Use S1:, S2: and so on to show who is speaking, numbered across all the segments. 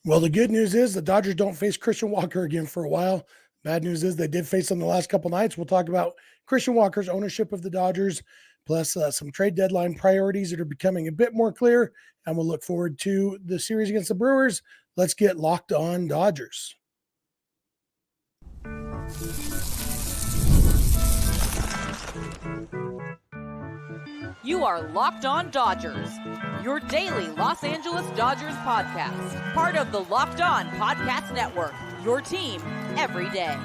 S1: Well, the good news is the Dodgers don't face Christian Walker again for a while. Bad news is they did face him the last couple nights. We'll talk about Christian Walker's ownership of the Dodgers, plus some trade deadline priorities that are becoming a bit more clear. And we'll look forward to the series against the Brewers. Let's get locked on Dodgers.
S2: You are Locked On Dodgers, your daily Los Angeles Dodgers podcast. Part of the Locked On Podcast Network, your team every day.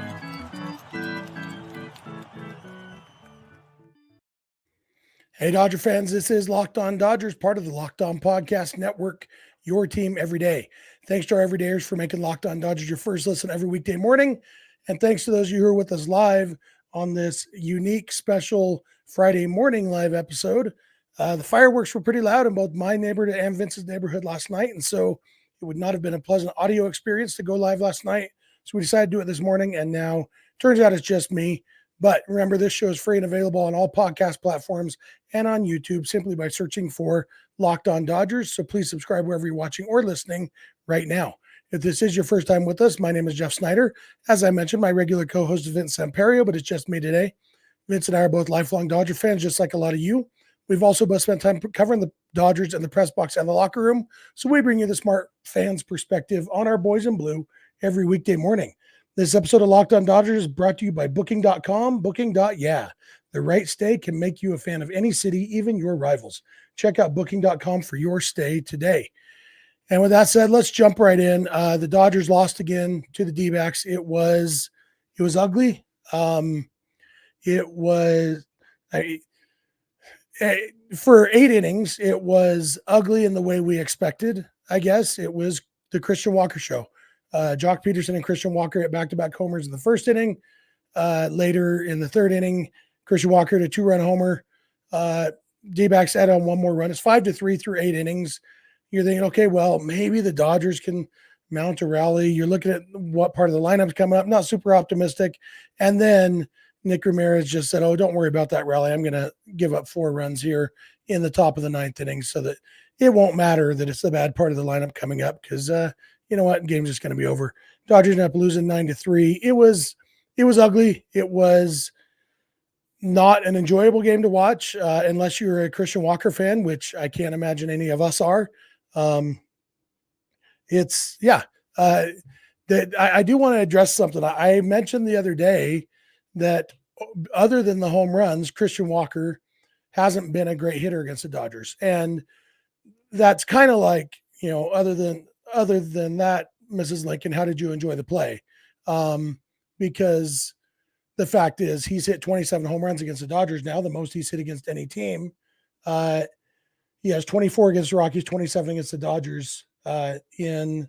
S1: Hey, Dodger fans, this is Locked On Dodgers, part of the Locked On Podcast Network, your team every day. Thanks to our everydayers for making Locked On Dodgers your first listen every weekday morning. And thanks to those of you who are with us live on this unique, special Friday morning live episode. The fireworks were pretty loud in both my neighborhood and Vince's neighborhood last night. And so it would not have been a pleasant audio experience to go live last night. So we decided to do it this morning. And now turns out it's just me. But remember, this show is free and available on all podcast platforms and on YouTube simply by searching for Locked On Dodgers. So please subscribe wherever you're watching or listening right now. If this is your first time with us, my name is Jeff Snyder. As I mentioned, my regular co-host is Vince Samperio, but it's just me today. Vince and I are both lifelong Dodger fans, just like a lot of you. We've also both spent time covering the Dodgers and the press box and the locker room. So we bring you the smart fans' perspective on our boys in blue every weekday morning. This episode of Locked On Dodgers is brought to you by Booking.com. Booking.yeah. The right stay can make you a fan of any city, even your rivals. Check out Booking.com for your stay today. And with that said, let's jump right in. The Dodgers lost again to the DBacks. It was ugly. For 8 innings, it was ugly in the way we expected, I guess. It was the Christian Walker show. Jock Peterson and Christian Walker hit back-to-back homers in the first inning. Later in the third inning, Christian Walker hit a 2-run homer. D-backs added on one more run. It's 5-3 through 8 innings. You're thinking, okay, well, maybe the Dodgers can mount a rally. You're looking at what part of the lineup's coming up, not super optimistic. And then Nick Ramirez just said, oh, don't worry about that rally. I'm going to give up 4 runs here in the top of the 9th inning so that it won't matter that it's the bad part of the lineup coming up because, you know what, game's just going to be over. Dodgers ended up losing 9-3. It was ugly. It was not an enjoyable game to watch unless you're a Christian Walker fan, which I can't imagine any of us are. I do want to address something. I mentioned the other day that other than the home runs, Christian Walker hasn't been a great hitter against the Dodgers. And that's kind of like, you know, other than that, Mrs. Lincoln, how did you enjoy the play? Because the fact is he's hit 27 home runs against the Dodgers now, the most he's hit against any team. He has 24 against the Rockies, 27 against the Dodgers in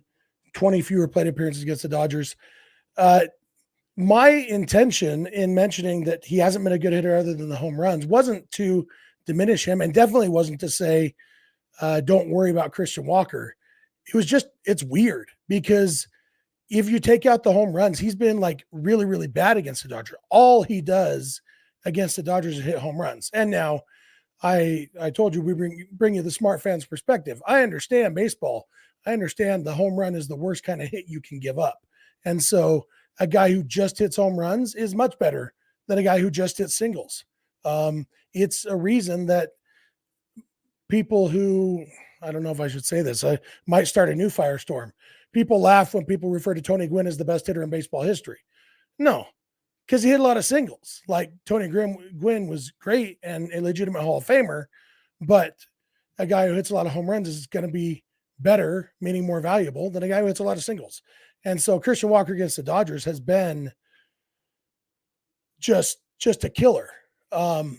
S1: 20 fewer plate appearances against the Dodgers. My intention in mentioning that he hasn't been a good hitter other than the home runs wasn't to diminish him and definitely wasn't to say, don't worry about Christian Walker. It was just, it's weird because if you take out the home runs, he's been like really, really bad against the Dodgers. All he does against the Dodgers is hit home runs. And now I told you, we bring you the smart fans perspective. I understand baseball. I understand the home run is the worst kind of hit you can give up. And so a guy who just hits home runs is much better than a guy who just hits singles. It's a reason that people who, I don't know if I should say this, I might start a new firestorm. People laugh when people refer to Tony Gwynn as the best hitter in baseball history. No, because he hit a lot of singles. Like Tony Gwynn was great and a legitimate Hall of Famer, but a guy who hits a lot of home runs is going to be better, meaning more valuable, than a guy who hits a lot of singles. And so Christian Walker against the Dodgers has been just a killer. But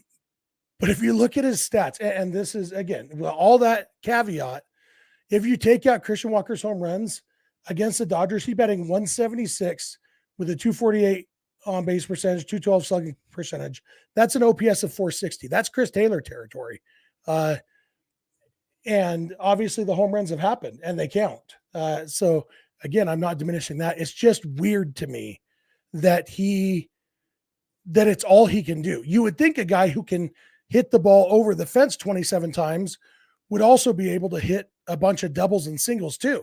S1: if you look at his stats, and this is, again, all that caveat, if you take out Christian Walker's home runs against the Dodgers, he's batting 176 with a 248 on base percentage, 212 slugging percentage. That's an OPS of 460. That's Chris Taylor territory. And obviously the home runs have happened and they count. So again, I'm not diminishing that. It's just weird to me that it's all he can do. You would think a guy who can hit the ball over the fence 27 times would also be able to hit a bunch of doubles and singles too.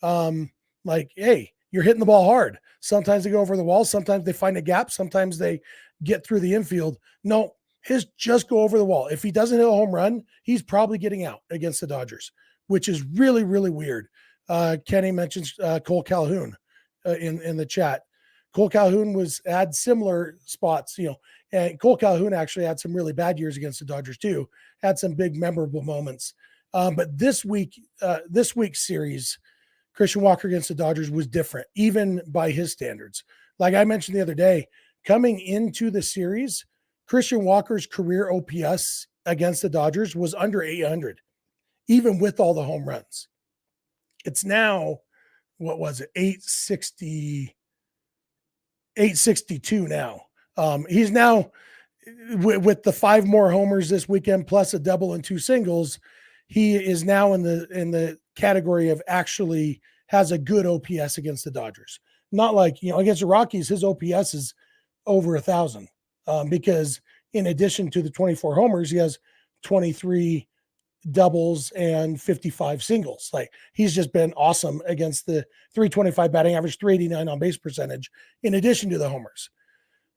S1: Like, hey, you're hitting the ball hard. Sometimes they go over the wall. Sometimes they find a gap. Sometimes they get through the infield. No, his just go over the wall. If he doesn't hit a home run, he's probably getting out against the Dodgers, which is really, really weird. Kenny mentions Cole Calhoun in the chat. Cole Calhoun had similar spots, and Cole Calhoun actually had some really bad years against the Dodgers too. Had some big memorable moments. But this week's series, Christian Walker against the Dodgers was different, even by his standards. Like I mentioned the other day, coming into the series, Christian Walker's career OPS against the Dodgers was under 800, even with all the home runs. It's now, what was it, 862 now. He's now, with the 5 more homers this weekend, plus a double and 2 singles, he is now in the category of actually has a good OPS against the Dodgers. Not like, against the Rockies, his OPS is over 1,000 because in addition to the 24 homers, he has 23 doubles and 55 singles. Like, he's just been awesome against the 325 batting average, 389 on base percentage, in addition to the homers.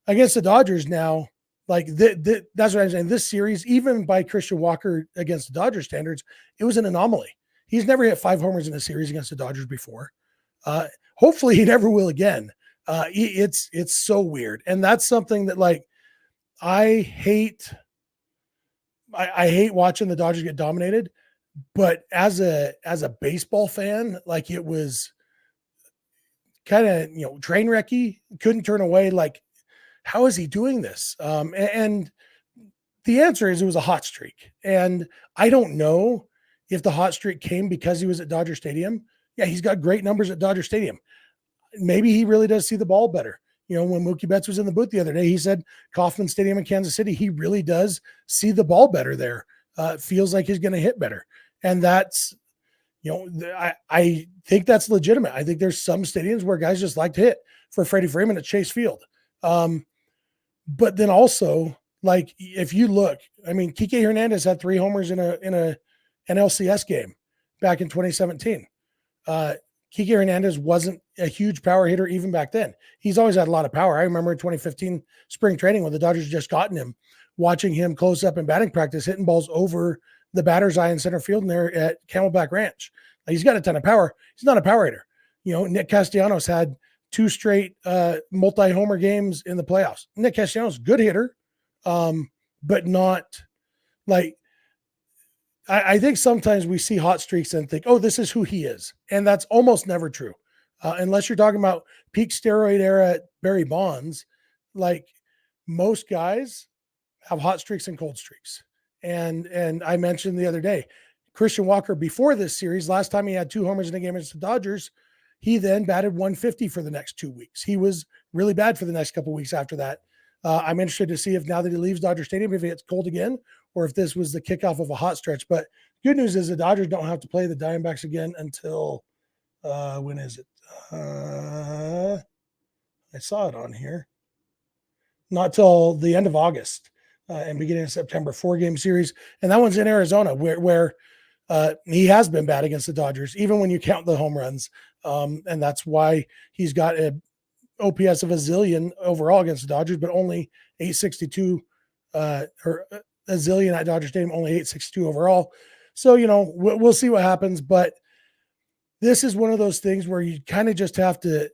S1: Against the Dodgers now, like that's what I'm saying. This series, even by Christian Walker against the Dodgers standards, it was an anomaly. He's never hit 5 homers in a series against the Dodgers before. Hopefully he never will again. It's so weird. And that's something that, like, I hate watching the Dodgers get dominated, but as a baseball fan, like, it was kind of, train wrecky, couldn't turn away. Like, how is he doing this? And the answer is it was a hot streak. And I don't know if the hot streak came because he was at Dodger Stadium. Yeah, he's got great numbers at Dodger Stadium. Maybe he really does see the ball better. When Mookie Betts was in the booth the other day, he said Kauffman Stadium in Kansas City, he really does see the ball better there. Feels like he's going to hit better. And that's, I think that's legitimate. I think there's some stadiums where guys just like to hit. For Freddie Freeman at Chase Field. But then also, like, if you look, I mean, Kike Hernandez had 3 homers in an LCS game back in 2017. Kike Hernandez wasn't a huge power hitter even back then. He's always had a lot of power. I remember in 2015 spring training when the Dodgers just gotten him, watching him close up in batting practice, hitting balls over the batter's eye in center field and there at Camelback Ranch. Like, he's got a ton of power. He's not a power hitter. Nick Castellanos had 2 straight multi-homer games in the playoffs. Nick Castellanos, good hitter, but not like, I think sometimes we see hot streaks and think, oh, this is who he is. And that's almost never true. Unless you're talking about peak steroid era Barry Bonds, like, most guys have hot streaks and cold streaks. And I mentioned the other day, Christian Walker before this series, last time he had 2 homers in a game against the Dodgers, he then batted 150 for the next 2 weeks. He was really bad for the next couple of weeks after that. I'm interested to see if now that he leaves Dodger Stadium, if it gets cold again, or if this was the kickoff of a hot stretch. But good news is the Dodgers don't have to play the Diamondbacks again until, when is it? I saw it on here. Not till the end of August and beginning of September, 4-game series. And that one's in Arizona where he has been bad against the Dodgers, even when you count the home runs. And that's why he's got an OPS of a zillion overall against the Dodgers, but only 862 or a zillion at Dodger Stadium, only 862 overall. So, we'll see what happens. But this is one of those things where you kind of just have to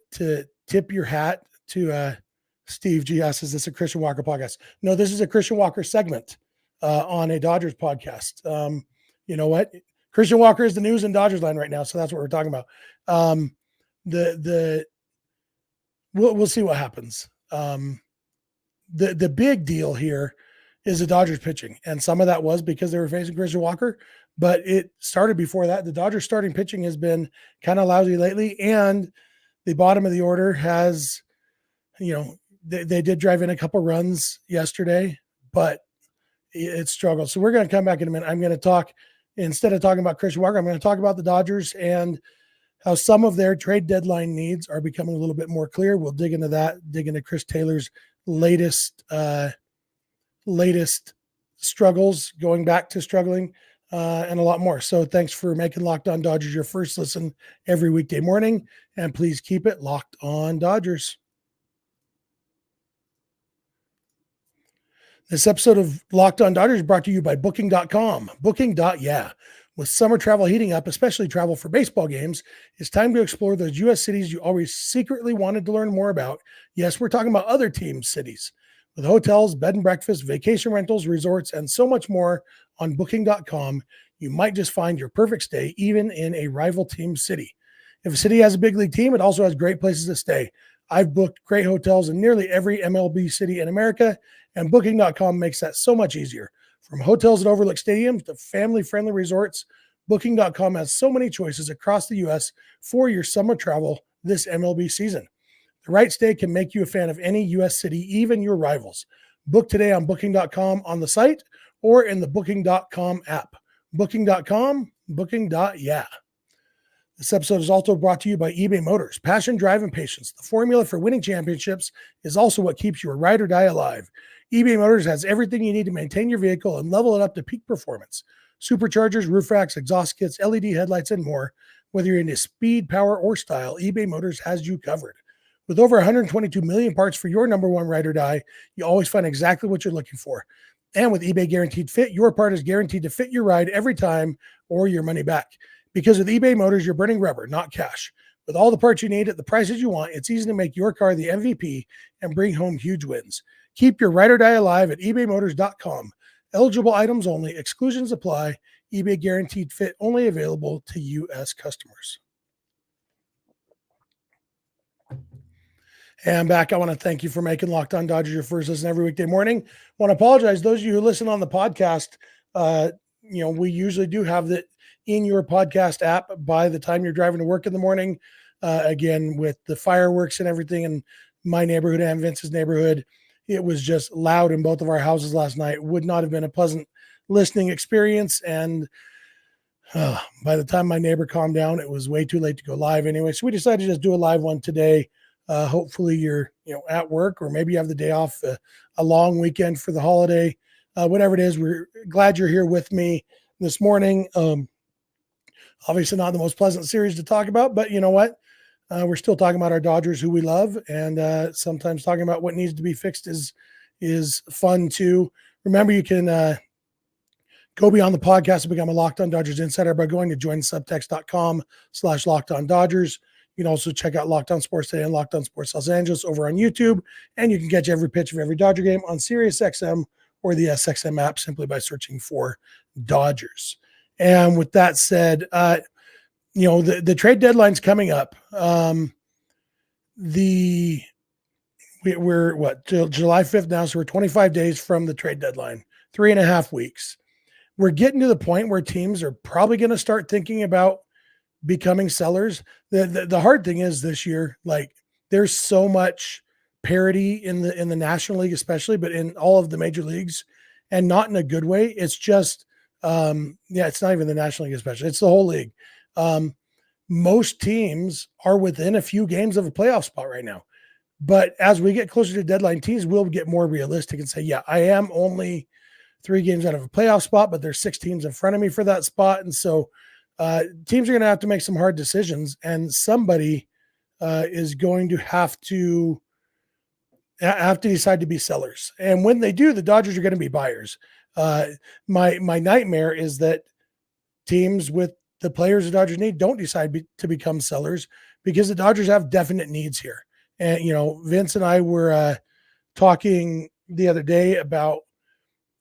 S1: tip your hat to Steve G. asks, is this a Christian Walker podcast? No, this is a Christian Walker segment on a Dodgers podcast. You know what? Christian Walker is the news in Dodgers land right now. So that's what we're talking about. We'll see what happens. The big deal here is the Dodgers pitching. And some of that was because they were facing Christian Walker, but it started before that. The Dodgers starting pitching has been kind of lousy lately. And the bottom of the order has, they did drive in a couple runs yesterday, but it struggled. So we're going to come back in a minute. I'm going to talk, instead of talking about Christian Walker, I'm going to talk about the Dodgers and how some of their trade deadline needs are becoming a little bit more clear. We'll dig into that, dig into Chris Taylor's latest struggles, going back to struggling. and a lot more. So thanks for making Locked On Dodgers your first listen every weekday morning, and please keep it Locked On Dodgers. This episode of Locked On Dodgers is brought to you by Booking.com. Booking.yeah. With summer travel heating up, especially travel for baseball games, it's time to explore those U.S. cities you always secretly wanted to learn more about. Yes, we're talking about other teams' cities. With hotels, bed and breakfast, vacation rentals, resorts, and so much more on Booking.com, you might just find your perfect stay even in a rival team city. If a city has a big league team, it also has great places to stay. I've booked great hotels in nearly every MLB city in America, and Booking.com makes that so much easier. From hotels that overlook stadiums to family-friendly resorts, Booking.com has so many choices across the U.S. for your summer travel this MLB season. The right stay can make you a fan of any U.S. city, even your rivals. Book today on Booking.com on the site or in the Booking.com app. Booking.com, Booking.yeah. This episode is also brought to you by eBay Motors. Passion, drive, and patience. The formula for winning championships is also what keeps your ride or die alive. eBay Motors has everything you need to maintain your vehicle and level it up to peak performance. Superchargers, roof racks, exhaust kits, LED headlights, and more. Whether you're into speed, power, or style, eBay Motors has you covered. With over 122 million parts for your number one ride or die, you always find exactly what you're looking for. And with eBay Guaranteed Fit, your part is guaranteed to fit your ride every time or your money back. Because with eBay Motors, you're burning rubber, not cash. With all the parts you need at the prices you want, it's easy to make your car the MVP and bring home huge wins. Keep your ride or die alive at ebaymotors.com. Eligible items only. Exclusions apply. eBay Guaranteed Fit only available to U.S. customers. Hey, I'm back. I want to thank you for making Locked On Dodgers your first listen every weekday morning. I want to apologize. Those of you who listen on the podcast, we usually do have that in your podcast app by the time you're driving to work in the morning. Again, with the fireworks and everything in my neighborhood and Vince's neighborhood, it was just loud in both of our houses last night. Would not have been a pleasant listening experience. And by the time my neighbor calmed down, it was way too late to go live anyway. So we decided to just do a live one today. Hopefully you're at work, or maybe you have the day off, a long weekend for the holiday, whatever it is. We're glad you're here with me this morning. Obviously not the most pleasant series to talk about, but you know what? We're still talking about our Dodgers, who we love, and sometimes talking about what needs to be fixed is fun too. Remember, you can go beyond the podcast and become a Locked On Dodgers insider by going to joinsubtext.com/LockedOnDodgers. You can also check out Locked On Sports Today and Locked On Sports Los Angeles over on YouTube, and you can catch every pitch of every Dodger game on SiriusXM or the SXM app simply by searching for Dodgers. And with that said, the trade deadline's coming up. We're till July 5th now, so we're 25 days from the trade deadline, 3.5 weeks. We're getting to the point where teams are probably going to start thinking about becoming sellers. The hard thing is this year, like, there's so much parity in the National League, especially, but in all of the major leagues, and not in a good way. It's just, it's not even the National League, especially. It's the whole league. Most teams are within a few games of a playoff spot right now. But as we get closer to deadline, teams will get more realistic and say, yeah, I am only 3 games out of a playoff spot, but there's 6 teams in front of me for that spot. And so teams are going to have to make some hard decisions, and somebody is going to have to decide to be sellers. And when they do, the Dodgers are going to be buyers. My nightmare is that teams with the players the Dodgers need don't decide to become sellers, because the Dodgers have definite needs here. And, Vince and I were talking the other day about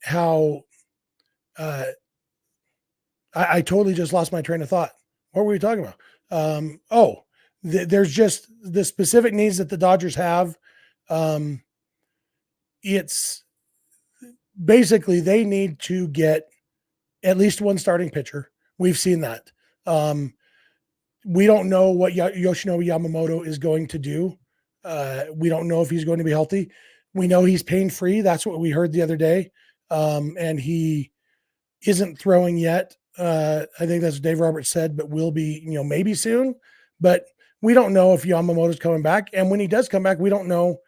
S1: how I totally just lost my train of thought. What were we talking about? There's just the specific needs that the Dodgers have. It's basically they need to get at least one starting pitcher. We've seen that. We don't know what Yoshinobu Yamamoto is going to do. We don't know if he's going to be healthy. We know he's pain-free. That's what we heard the other day. And he isn't throwing yet. I think that's what Dave Roberts said, but will be, maybe soon. But we don't know if Yamamoto's coming back. And when he does come back, we don't know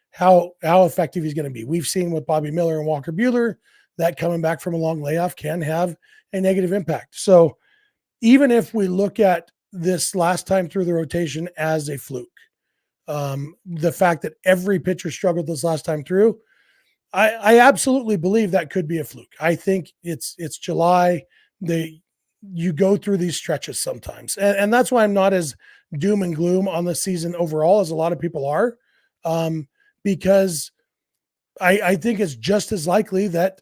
S1: how effective he's going to be. We've seen with Bobby Miller and Walker Buehler that coming back from a long layoff can have a negative impact. So even if we look at this last time through the rotation as a fluke, the fact that every pitcher struggled this last time through, I absolutely believe that could be a fluke. I think it's July. You go through these stretches sometimes, and that's why I'm not as doom and gloom on the season overall as a lot of people are, because I think it's just as likely that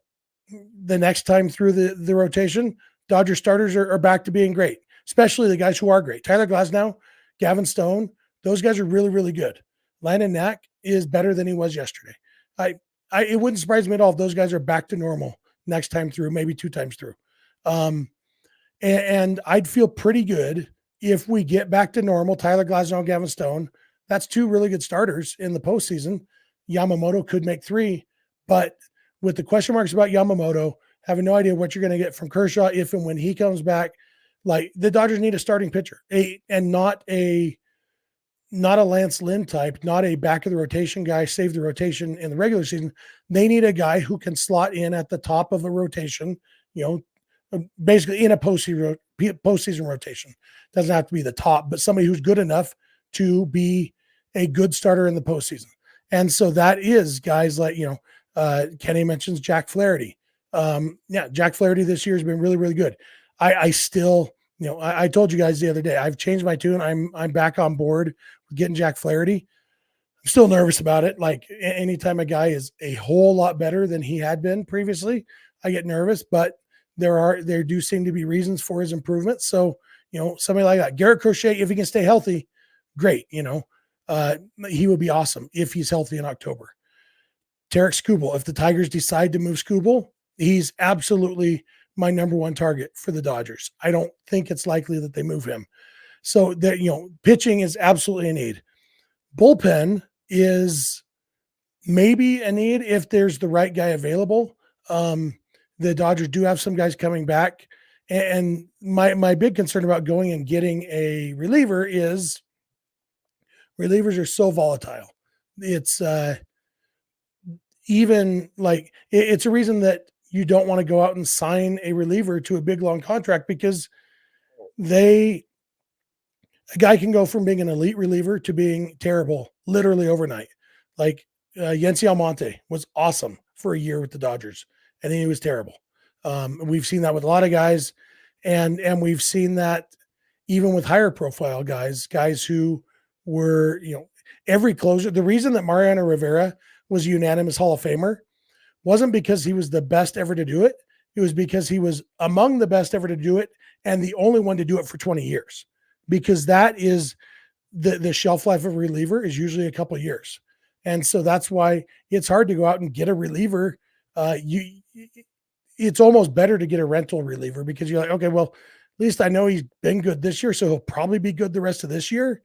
S1: the next time through the rotation, Dodger starters are back to being great, especially the guys who are great. Tyler Glasnow, Gavin Stone, those guys are really, really good. Landon Knack is better than he was yesterday. It wouldn't surprise me at all if those guys are back to normal next time through, maybe 2 times through. And I'd feel pretty good if we get back to normal. Tyler Glasnow, Gavin Stone, that's 2 really good starters in the postseason. Yamamoto could make 3, but with the question marks about Yamamoto, having no idea what you're going to get from Kershaw if and when he comes back, like the Dodgers need a starting pitcher, and not a Lance Lynn type, not a back of the rotation guy, save the rotation in the regular season. They need a guy who can slot in at the top of a rotation, basically in a postseason rotation. Doesn't have to be the top, but somebody who's good enough to be a good starter in the postseason. And so that is guys like, Kenny mentions Jack Flaherty. Jack Flaherty this year has been really, really good. I still, I told you guys the other day, I've changed my tune. I'm back on board with getting Jack Flaherty. I'm still nervous about it. Like anytime a guy is a whole lot better than he had been previously, I get nervous, but there do seem to be reasons for his improvement. So, somebody like that, Garrett Crochet, if he can stay healthy, great. He would be awesome if he's healthy in October. Tarek Skubal, if the Tigers decide to move Skubal, he's absolutely my number 1 target for the Dodgers. I don't think it's likely that they move him. So that, pitching is absolutely a need. Bullpen is maybe a need if there's the right guy available. The Dodgers do have some guys coming back. And my big concern about going and getting a reliever is relievers are so volatile. It's even like it's a reason that you don't want to go out and sign a reliever to a big long contract, because a guy can go from being an elite reliever to being terrible literally overnight. Like Yency Almonte was awesome for a year with the Dodgers, and then he was terrible. We've seen that with a lot of guys, and we've seen that even with higher profile guys who were, every closer. The reason that Mariano Rivera was a unanimous Hall of Famer wasn't because he was the best ever to do it. It was because he was among the best ever to do it and the only one to do it for 20 years, because that is the shelf life of a reliever is usually a couple of years. And so that's why it's hard to go out and get a reliever. It's almost better to get a rental reliever, because you're like, okay, well, at least I know he's been good this year, so he'll probably be good the rest of this year.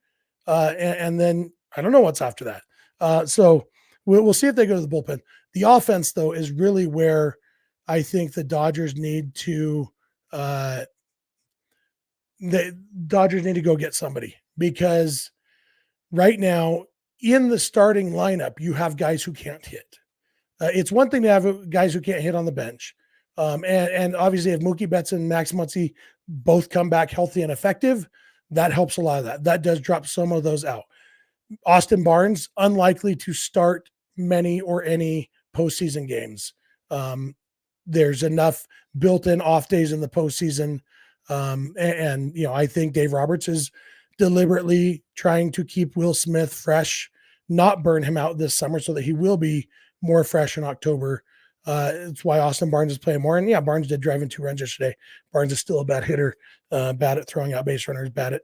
S1: And then I don't know what's after that. So we'll see if they go to the bullpen. The offense, though, is really where I think the Dodgers need to go get somebody, because right now in the starting lineup, you have guys who can't hit. It's one thing to have guys who can't hit on the bench. And obviously if Mookie Betts and Max Muncy both come back healthy and effective, that helps a lot of that. That does drop some of those out. Austin Barnes, unlikely to start many or any postseason games. There's enough built-in off days in the postseason. I think Dave Roberts is deliberately trying to keep Will Smith fresh, not burn him out this summer, so that he will be more fresh in October. It's why Austin Barnes is playing more. And yeah, Barnes did drive in 2 runs yesterday. Barnes is still a bad hitter, bad at throwing out base runners, bad at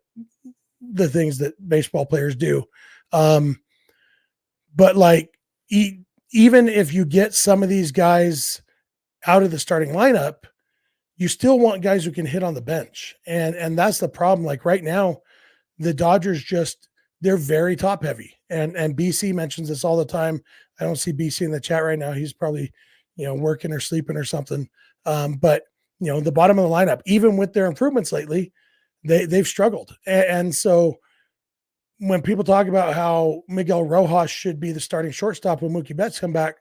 S1: the things that baseball players do. But like, even if you get some of these guys out of the starting lineup, you still want guys who can hit on the bench. And that's the problem. Like right now, the Dodgers they're very top heavy. And BC mentions this all the time. I don't see BC in the chat right now. He's probably, working or sleeping or something. But the bottom of the lineup, even with their improvements lately, they've struggled. And so when people talk about how Miguel Rojas should be the starting shortstop when Mookie Betts come back,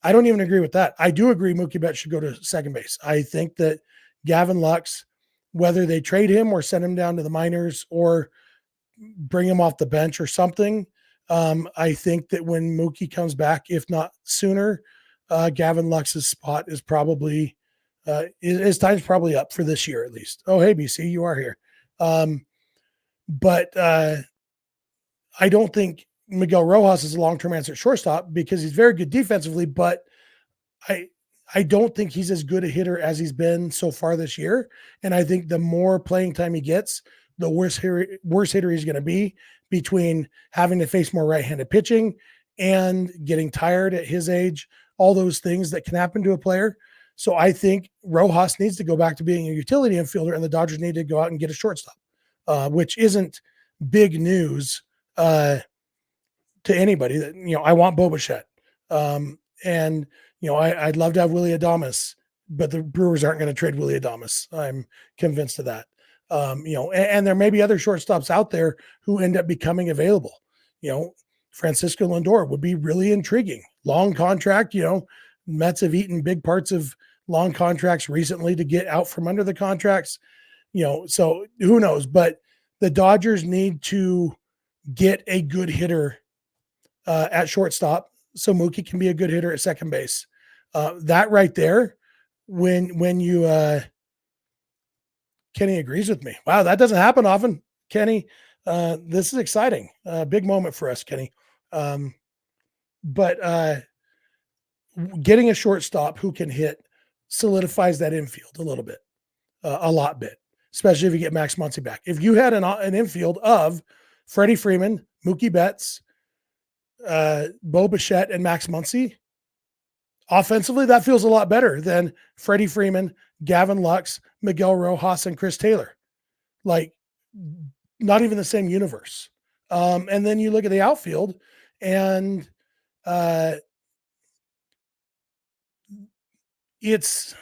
S1: I don't even agree with that. I do agree Mookie Betts should go to second base. I think that Gavin Lux, whether they trade him or send him down to the minors or bring him off the bench or something, I think that when Mookie comes back, if not sooner, Gavin Lux's spot is probably his time's probably up for this year at least. Oh, hey, BC, you are here. But I don't think Miguel Rojas is a long-term answer at shortstop because he's very good defensively, but I don't think he's as good a hitter as he's been so far this year. And I think the more playing time he gets, the worse hitter he's going to be, between having to face more right-handed pitching and getting tired at his age, all those things that can happen to a player. So I think Rojas needs to go back to being a utility infielder, and the Dodgers need to go out and get a shortstop, which isn't big news to anybody. That, I want Bo Bichette. And I'd love to have Willy Adames, but the Brewers aren't going to trade Willy Adames. I'm convinced of that. And there may be other shortstops out there who end up becoming available. Francisco Lindor would be really intriguing. Long contract, Mets have eaten big parts of long contracts recently to get out from under the contracts, so who knows, but the Dodgers need to get a good hitter at shortstop so Mookie can be a good hitter at second base. That right there, when you, Kenny agrees with me. Wow, that doesn't happen often, Kenny. This is exciting. Big moment for us, Kenny. But getting a shortstop who can hit solidifies that infield a little bit, a lot bit, especially if you get Max Muncy back. If you had an infield of Freddie Freeman, Mookie Betts, Bo Bichette, and Max Muncy, offensively, that feels a lot better than Freddie Freeman, Gavin Lux, Miguel Rojas, and Chris Taylor. Like, not even the same universe. And then you look at the outfield, and it's,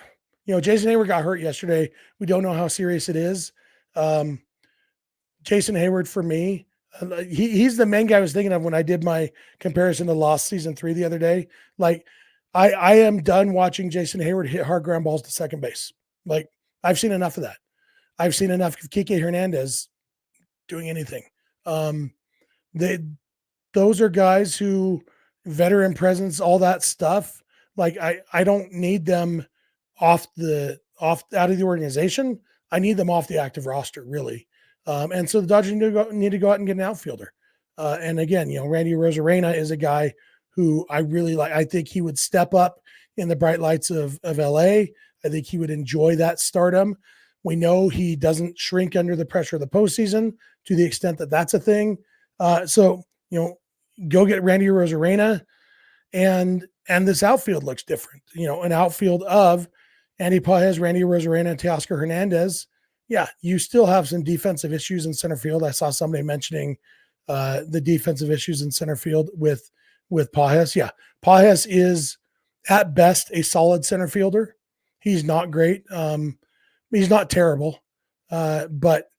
S1: Jason Hayward got hurt yesterday. We don't know how serious it is. Jason Hayward, for me, he's the main guy I was thinking of when I did my comparison to Lost Season 3 the other day. Like, I am done watching Jason Hayward hit hard ground balls to second base. Like, I've seen enough of that. I've seen enough of Kike Hernandez doing anything. Those are guys who, veteran presence, all that stuff. Like, I don't need them out of the organization. I need them off the active roster, really. And so the Dodgers need to go out and get an outfielder. And again, Randy Arozarena is a guy who I really like. I think he would step up in the bright lights of LA. I think he would enjoy that stardom. We know he doesn't shrink under the pressure of the postseason to the extent that that's a thing. So, go get Randy Arozarena, and this outfield looks different. An outfield of Andy Pages, Randy Arozarena, and Teoscar Hernandez. Yeah, you still have some defensive issues in center field. I saw somebody mentioning the defensive issues in center field with Pages. Yeah, Pages is at best a solid center fielder. He's not great. He's not terrible. But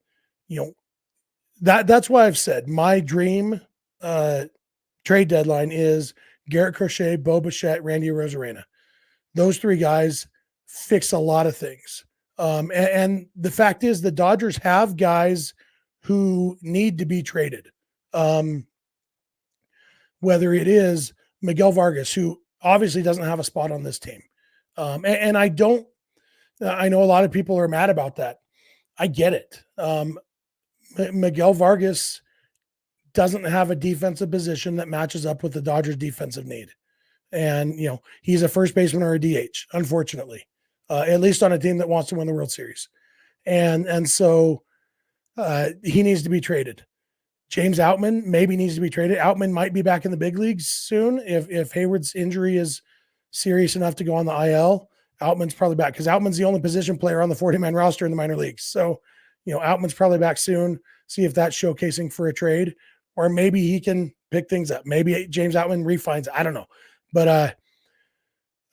S1: that's why I've said my dream trade deadline is Garrett Crochet, Bo Bichette, Randy Arozarena. Those three guys fix a lot of things. And the fact is the Dodgers have guys who need to be traded. Whether it is Miguel Vargas, who obviously doesn't have a spot on this team. And I know a lot of people are mad about that. I get it. Miguel Vargas doesn't have a defensive position that matches up with the Dodgers defensive need. And, he's a first baseman or a DH, unfortunately, at least on a team that wants to win the World Series. And so he needs to be traded. James Outman maybe needs to be traded. Outman might be back in the big leagues soon. If Hayward's injury is serious enough to go on the IL, Outman's probably back, because Outman's the only position player on the 40-man roster in the minor leagues. So, Outman's probably back soon. See if that's showcasing for a trade, or maybe he can pick things up. Maybe James Outman refines. I don't know. But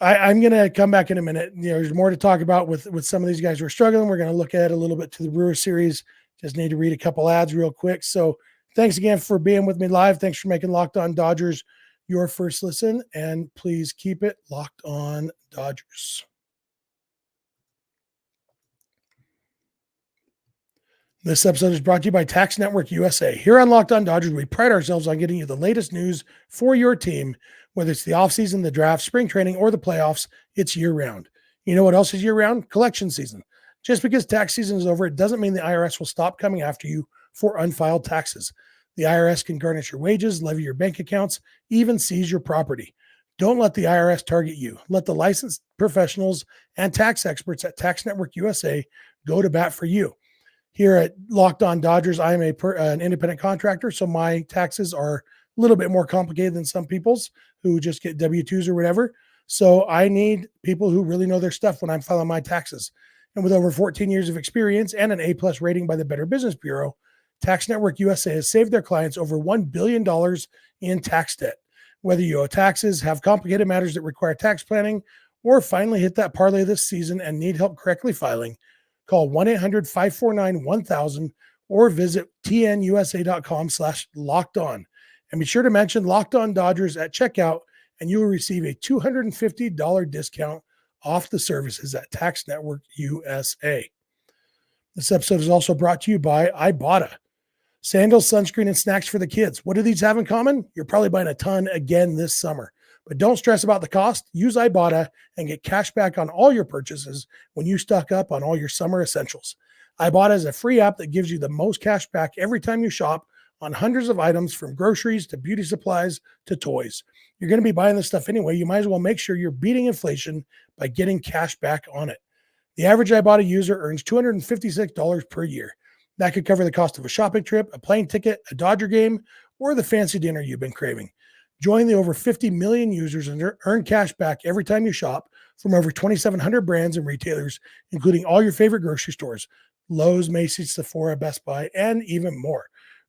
S1: I'm going to come back in a minute. There's more to talk about with some of these guys who are struggling. We're going to look at a little bit to the Brewers series. Just need to read a couple ads real quick. So thanks again for being with me live. Thanks for making Locked On Dodgers your first listen, and please keep it locked on Dodgers. This episode is brought to you by Tax Network USA. Here on Locked On Dodgers, we pride ourselves on getting you the latest news for your team, whether it's the offseason, the draft, spring training, or the playoffs. It's year-round. You know what else is year-round? Collection season. Just because tax season is over, it doesn't mean the IRS will stop coming after you for unfiled taxes. The IRS can garnish your wages, levy your bank accounts, even seize your property. Don't let the IRS target you. Let the licensed professionals and tax experts at Tax Network USA go to bat for you. Here at Locked On Dodgers, I am an independent contractor, so my taxes are a little bit more complicated than some people's who just get W-2s or whatever. So I need people who really know their stuff when I'm filing my taxes. And with over 14 years of experience and an A-plus rating by the Better Business Bureau, Tax Network USA has saved their clients over $1 billion in tax debt. Whether you owe taxes, have complicated matters that require tax planning, or finally hit that parlay this season and need help correctly filing, call 1-800-549-1000 or visit tnusa.com/lockedon. And be sure to mention Locked On Dodgers at checkout, and you will receive a $250 discount off the services at Tax Network USA. This episode is also brought to you by Ibotta. Sandals, sunscreen, and snacks for the kids. What do these have in common? You're probably buying a ton again this summer. But don't stress about the cost. Use Ibotta and get cash back on all your purchases when you stock up on all your summer essentials. Ibotta is a free app that gives you the most cash back every time you shop on hundreds of items, from groceries to beauty supplies to toys. You're going to be buying this stuff anyway. You might as well make sure you're beating inflation by getting cash back on it. The average Ibotta user earns $256 per year. That could cover the cost of a shopping trip, a plane ticket, a Dodger game, or the fancy dinner you've been craving. Join the over 50 million users and earn cash back every time you shop from over 2,700 brands and retailers, including all your favorite grocery stores, Lowe's, Macy's, Sephora, Best Buy, and even more.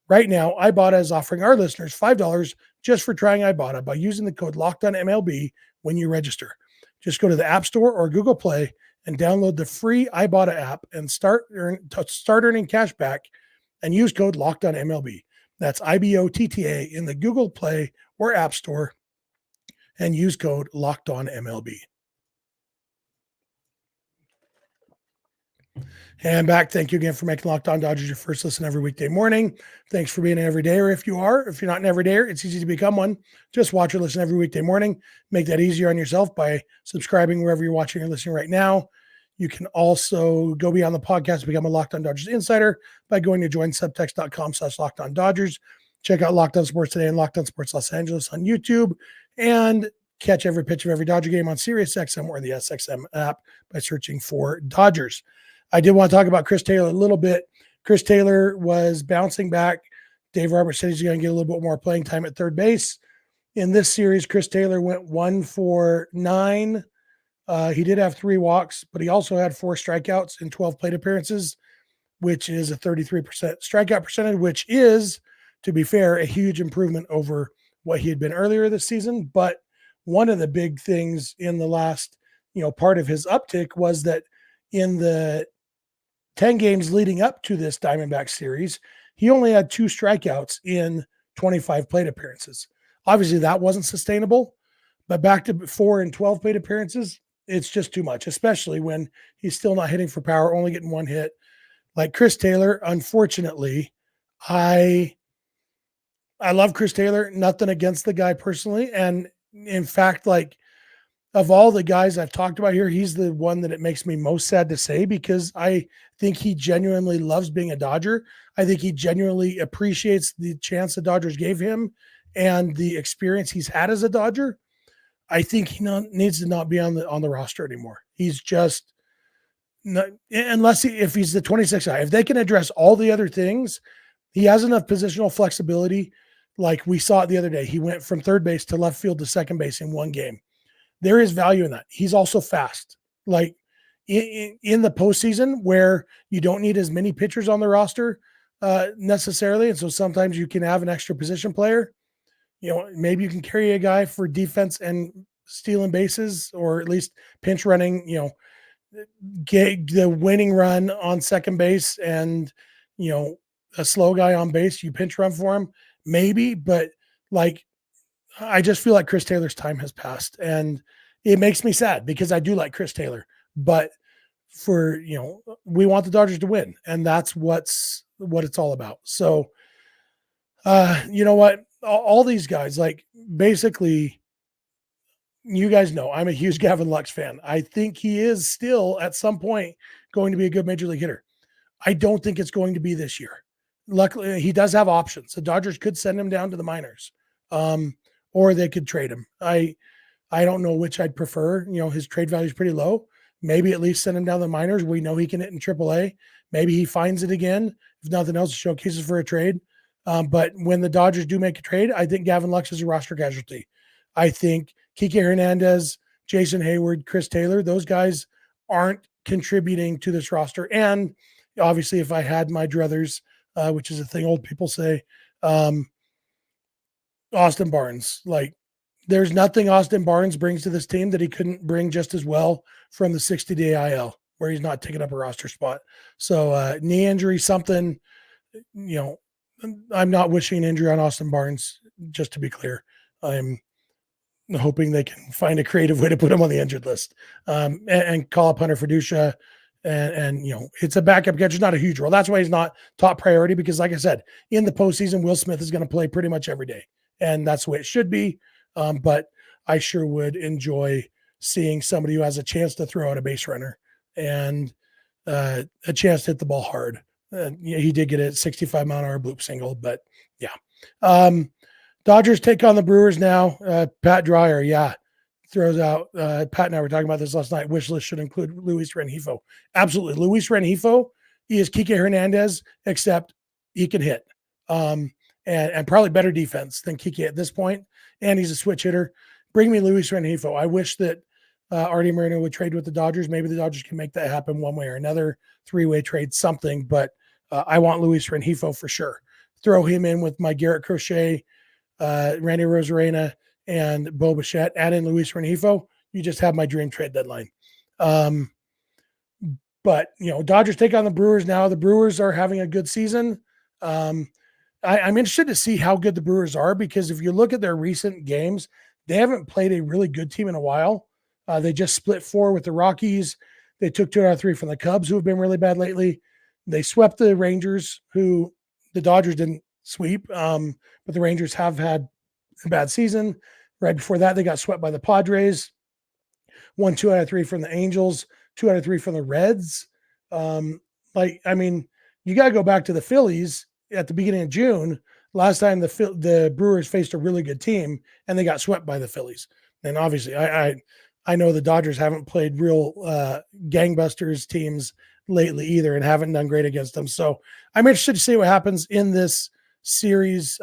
S1: Right now, Ibotta is offering our listeners $5 just for trying Ibotta by using the code LOCKEDONMLB when you register. Just go to the App Store or Google Play and download the free Ibotta app and start earning cash back and use code LOCKEDONMLB. That's IBOTTA in the Google Play or App Store and use code LOCKEDONMLB. And back, thank you again for making Locked On Dodgers your first listen every weekday morning. Thanks for being an everydayer if you are. If you're not an everydayer, it's easy to become one. Just watch or listen every weekday morning. Make that easier on yourself by subscribing wherever you're watching or listening right now. You can also go beyond the podcast to become a Locked On Dodgers insider by going to joinsubtext.com/Locked On Dodgers. Check out Locked On Sports Today and Locked On Sports Los Angeles on YouTube, and catch every pitch of every Dodger game on SiriusXM or the SXM app by searching for Dodgers. I did want to talk about Chris Taylor a little bit. Chris Taylor was bouncing back. Dave Roberts said he's going to get a little bit more playing time at third base. In this series, Chris Taylor went 1 for 9. He did have 3 walks, but he also had 4 strikeouts in 12 plate appearances, which is a 33% strikeout percentage, which is, to be fair, a huge improvement over what he had been earlier this season. But one of the big things in the last, part of his uptick was that in the 10 games leading up to this Diamondbacks series, he only had 2 strikeouts in 25 plate appearances. Obviously, that wasn't sustainable, but back to 4 and 12 plate appearances, it's just too much, especially when he's still not hitting for power, only getting 1 hit. Like Chris Taylor, unfortunately, I love Chris Taylor, nothing against the guy personally. And in fact, of all the guys I've talked about here, he's the one that it makes me most sad to say, because I think he genuinely loves being a Dodger. I think he genuinely appreciates the chance the Dodgers gave him and the experience he's had as a Dodger. I think he needs to not be on the roster anymore. He's just not, if he's the 26th guy. If they can address all the other things, he has enough positional flexibility. Like we saw it the other day, he went from third base to left field to second base in 1 game. There is value in that. He's also fast. Like in the postseason, where you don't need as many pitchers on the roster necessarily, and so sometimes you can have an extra position player. Maybe you can carry a guy for defense and stealing bases, or at least pinch running. Get the winning run on second base, and a slow guy on base, you pinch run for him, maybe. But I just feel like Chris Taylor's time has passed, and it makes me sad because I do like Chris Taylor, but we want the Dodgers to win, and that's what it's all about. So, you know what? All these guys, like, basically, you guys know I'm a huge Gavin Lux fan. I think he is still at some point going to be a good major league hitter. I don't think it's going to be this year. Luckily, he does have options. The Dodgers could send him down to the minors, or they could trade him. I don't know which I'd prefer. His trade value is pretty low. Maybe at least send him down to the minors. We know he can hit in AAA. Maybe he finds it again. If nothing else, showcases for a trade. But when the Dodgers do make a trade, I think Gavin Lux is a roster casualty. I think Kike Hernandez, Jason Hayward, Chris Taylor, those guys aren't contributing to this roster. And obviously, if I had my druthers, which is a thing old people say, Austin Barnes, like, there's nothing Austin Barnes brings to this team that he couldn't bring just as well from the 60-day IL, where he's not taking up a roster spot. So knee injury, something, I'm not wishing an injury on Austin Barnes, just to be clear. I'm hoping they can find a creative way to put him on the injured list, and call up Hunter Fiducia. And it's a backup catcher, not a huge role. That's why he's not top priority, because, like I said, in the postseason, Will Smith is going to play pretty much every day, and that's the way it should be. But I sure would enjoy seeing somebody who has a chance to throw out a base runner and a chance to hit the ball hard. He did get a 65-mile-an-hour bloop single, but yeah. Dodgers take on the Brewers now. Pat Dreyer, throws out. Pat and I were talking about this last night. Wish list should include Luis Rengifo. Absolutely. Luis Rengifo, he is Kike Hernandez, except he can hit. And probably better defense than Kike at this point. And he's a switch hitter. Bring me Luis Rengifo. I wish that Artie Moreno would trade with the Dodgers. Maybe the Dodgers can make that happen one way or another, 3-way trade, something. But I want Luis Rengifo for sure. Throw him in with my Garrett Crochet, Randy Rosarena, and Bo Bichette. Add in Luis Rengifo. You just have my dream trade deadline. But Dodgers take on the Brewers now. The Brewers are having a good season. I'm interested to see how good the Brewers are, because if you look at their recent games, they haven't played a really good team in a while. They just split 4 with the Rockies. They took 2 out of 3 from the Cubs, who have been really bad lately. They swept the Rangers, who the Dodgers didn't sweep, but the Rangers have had a bad season. Right before that, they got swept by the Padres. Won 2 out of 3 from the Angels, 2 out of 3 from the Reds. You got to go back to the Phillies at the beginning of June. Last time the Brewers faced a really good team, and they got swept by the Phillies. And obviously, I know the Dodgers haven't played real gangbusters teams lately either, and haven't done great against them. So I'm interested to see what happens in this series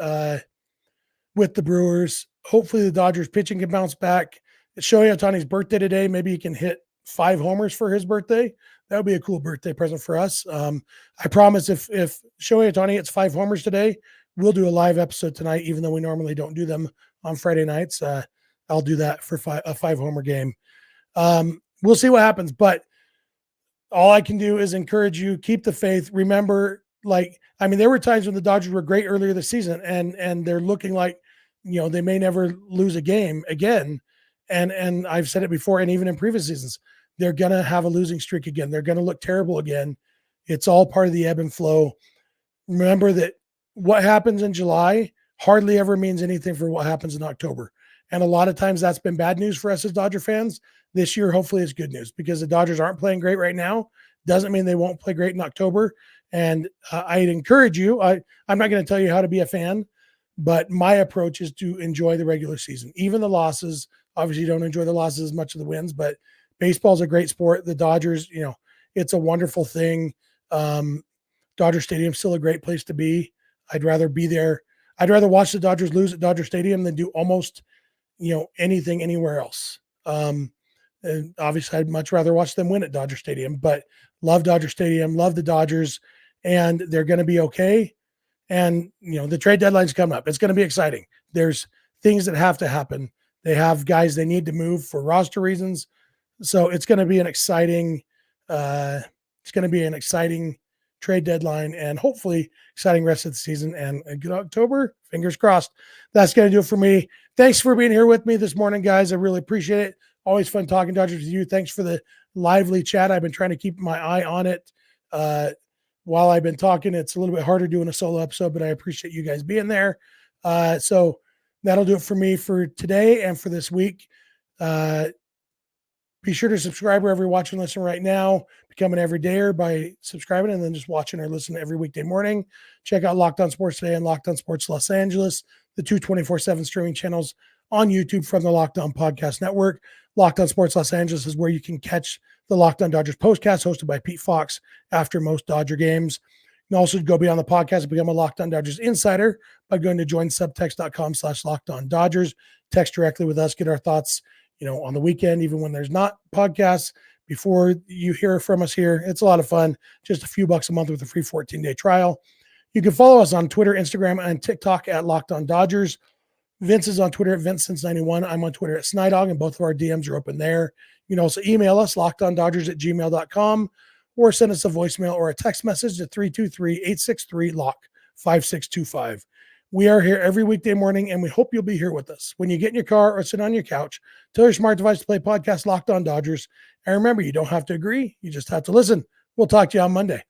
S1: with the Brewers. Hopefully the Dodgers pitching can bounce back. It's Shohei Ohtani's birthday today. Maybe he can hit 5 homers for his birthday. That would be a cool birthday present for us. I promise if Shohei Ohtani hits 5 homers today, we'll do a live episode tonight, even though we normally don't do them on Friday nights. I'll do that for a 5-homer game. We'll see what happens, but all I can do is encourage you, keep the faith. Remember, there were times when the Dodgers were great earlier this season, and they're looking like, they may never lose a game again. And I've said it before, and even in previous seasons, they're going to have a losing streak again. They're going to look terrible again. It's all part of the ebb and flow. Remember that what happens in July hardly ever means anything for what happens in October. And a lot of times that's been bad news for us as Dodger fans. This year, hopefully it's good news, because the Dodgers aren't playing great right now. Doesn't mean they won't play great in October. And I'd encourage you, I'm not going to tell you how to be a fan, but my approach is to enjoy the regular season, even the losses. Obviously, you don't enjoy the losses as much as the wins, but baseball's a great sport. The Dodgers, it's a wonderful thing. Dodger Stadium's still a great place to be. I'd rather be there. I'd rather watch the Dodgers lose at Dodger Stadium than do almost, anything anywhere else. And obviously, I'd much rather watch them win at Dodger Stadium, but love Dodger Stadium, love the Dodgers, and they're going to be okay. And, the trade deadline's coming up. It's going to be exciting. There's things that have to happen. They have guys they need to move for roster reasons. So it's going to be an exciting trade deadline, and hopefully exciting rest of the season and a good October. Fingers crossed. That's going to do it for me. Thanks for being here with me this morning, guys. I really appreciate it. Always fun talking Dodgers with you. Thanks for the lively chat. I've been trying to keep my eye on it while I've been talking. It's a little bit harder doing a solo episode, but I appreciate you guys being there. So that'll do it for me for today and for this week. Be sure to subscribe wherever you're watching, listening right now. Become an everydayer by subscribing and then just watching or listening every weekday morning. Check out Locked On Sports Today and Locked On Sports Los Angeles, the two 24/7 streaming channels on YouTube from the Locked On Podcast Network. Locked On Sports Los Angeles is where you can catch the Locked On Dodgers postcast hosted by Pete Fox after most Dodger games. You can also go beyond the podcast and become a Locked On Dodgers insider by going to joinsubtext.com/LockedOnDodgers. Text directly with us, get our thoughts, on the weekend, even when there's not podcasts, before you hear from us here. It's a lot of fun. Just a few bucks a month with a free 14-day trial. You can follow us on Twitter, Instagram, and TikTok at Locked On Dodgers. Vince is on Twitter at VinceSince91. I'm on Twitter at Snydog, and both of our DMs are open there. You can also email us, lockedondodgers@gmail.com, or send us a voicemail or a text message at 323-863-LOCK-5625. We are here every weekday morning, and we hope you'll be here with us. When you get in your car or sit on your couch, tell your smart device to play podcast Locked On Dodgers. And remember, you don't have to agree. You just have to listen. We'll talk to you on Monday.